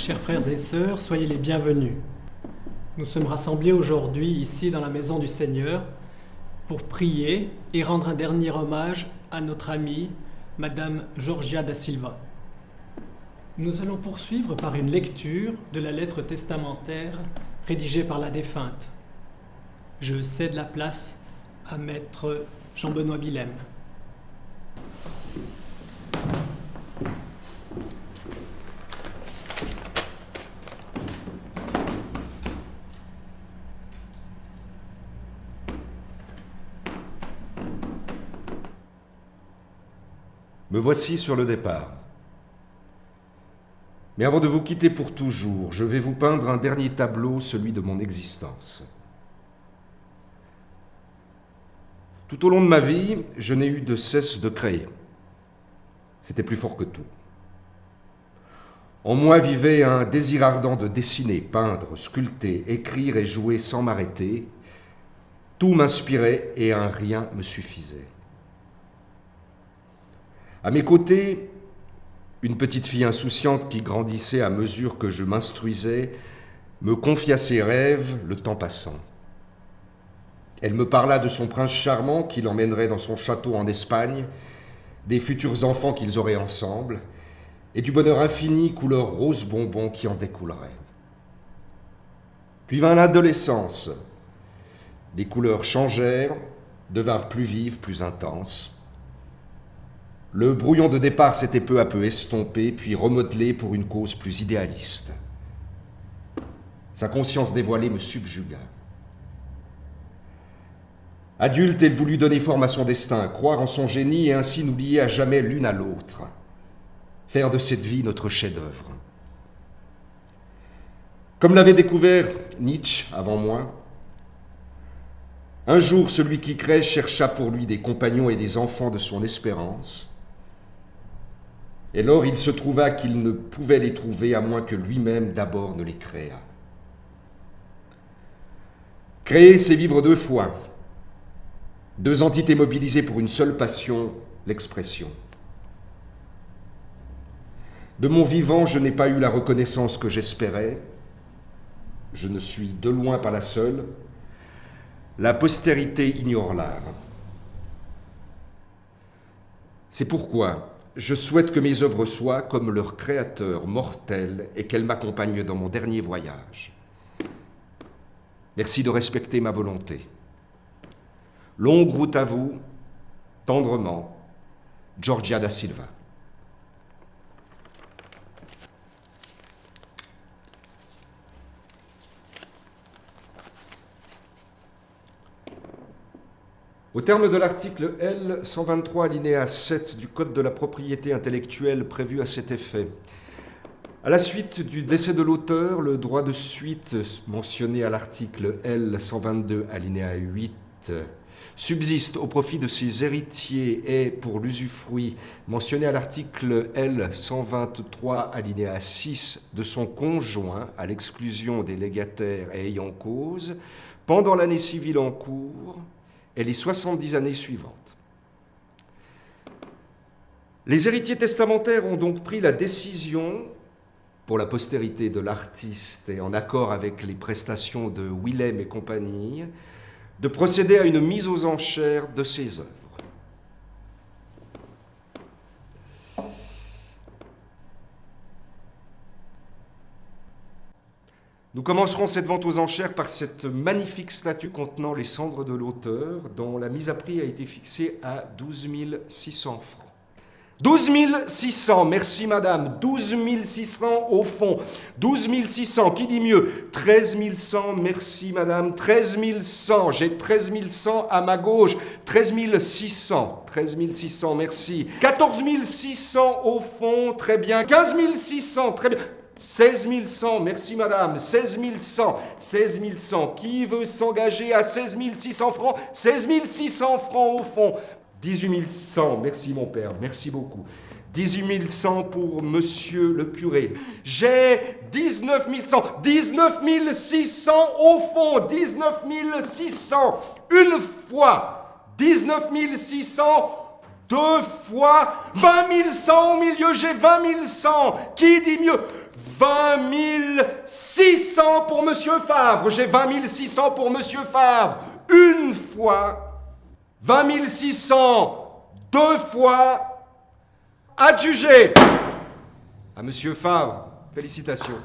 Chers frères et sœurs, soyez les bienvenus. Nous sommes rassemblés aujourd'hui ici dans la maison du Seigneur pour prier et rendre un dernier hommage à notre amie, Madame Georgia da Silva. Nous allons poursuivre par une lecture de la lettre testamentaire rédigée par la défunte. Je cède la place à Maître Jean-Benoît Bilhem. Me voici sur le départ. Mais avant de vous quitter pour toujours, je vais vous peindre un dernier tableau, celui de mon existence. Tout au long de ma vie, je n'ai eu de cesse de créer. C'était plus fort que tout. En moi vivait un désir ardent de dessiner, peindre, sculpter, écrire et jouer sans m'arrêter. Tout m'inspirait et un rien me suffisait. À mes côtés, une petite fille insouciante qui grandissait à mesure que je m'instruisais me confia ses rêves, le temps passant. Elle me parla de son prince charmant qui l'emmènerait dans son château en Espagne, des futurs enfants qu'ils auraient ensemble, et du bonheur infini couleur rose bonbon qui en découlerait. Puis vint l'adolescence. Les couleurs changèrent, devinrent plus vives, plus intenses. Le brouillon de départ s'était peu à peu estompé, puis remodelé pour une cause plus idéaliste. Sa conscience dévoilée me subjugua. Adulte, elle voulut donner forme à son destin, croire en son génie et ainsi nous lier à jamais l'une à l'autre. Faire de cette vie notre chef-d'œuvre. Comme l'avait découvert Nietzsche avant moi, un jour celui qui crée chercha pour lui des compagnons et des enfants de son espérance. Et lors il se trouva qu'il ne pouvait les trouver à moins que lui-même d'abord ne les créât. Créer, c'est vivre deux fois. Deux entités mobilisées pour une seule passion, l'expression. De mon vivant, je n'ai pas eu la reconnaissance que j'espérais. Je ne suis de loin pas la seule. La postérité ignore l'art. C'est pourquoi je souhaite que mes œuvres soient comme leur créateur mortel et qu'elles m'accompagnent dans mon dernier voyage. Merci de respecter ma volonté. Longue route à vous, tendrement, Georgia da Silva. Au terme de l'article L. 123 alinéa 7 du Code de la propriété intellectuelle prévu à cet effet, à la suite du décès de l'auteur, le droit de suite mentionné à l'article L. 122 alinéa 8 subsiste au profit de ses héritiers et pour l'usufruit mentionné à l'article L. 123 alinéa 6 de son conjoint à l'exclusion des légataires et ayants cause pendant l'année civile en cours et les 70 années suivantes. Les héritiers testamentaires ont donc pris la décision, pour la postérité de l'artiste et en accord avec les prestations de Willem et compagnie, de procéder à une mise aux enchères de ses œuvres. Nous commencerons cette vente aux enchères par cette magnifique statue contenant les cendres de l'auteur, dont la mise à prix a été fixée à 12 600 francs. 12 600, merci madame. 12 600 au fond. 12 600, qui dit mieux? 13 100, merci madame. 13 100, j'ai 13 100 à ma gauche. 13 600, 13 600, merci. 14 600 au fond, très bien. 15 600, très bien. 16 100, merci madame, 16 100, 16 100, qui veut s'engager à 16 600 francs? 16 600 francs au fond. 18 100, merci mon père, merci beaucoup. 18 100 pour monsieur le curé. J'ai 19 100, 19 600 au fond, 19 600, une fois, 19 600, deux fois, 20 100 au milieu, j'ai 20 100, qui dit mieux? 20 600 pour Monsieur Favre. J'ai 20 600 pour Monsieur Favre. Une fois. 20 600 deux fois. Adjugé à Monsieur Favre. Félicitations.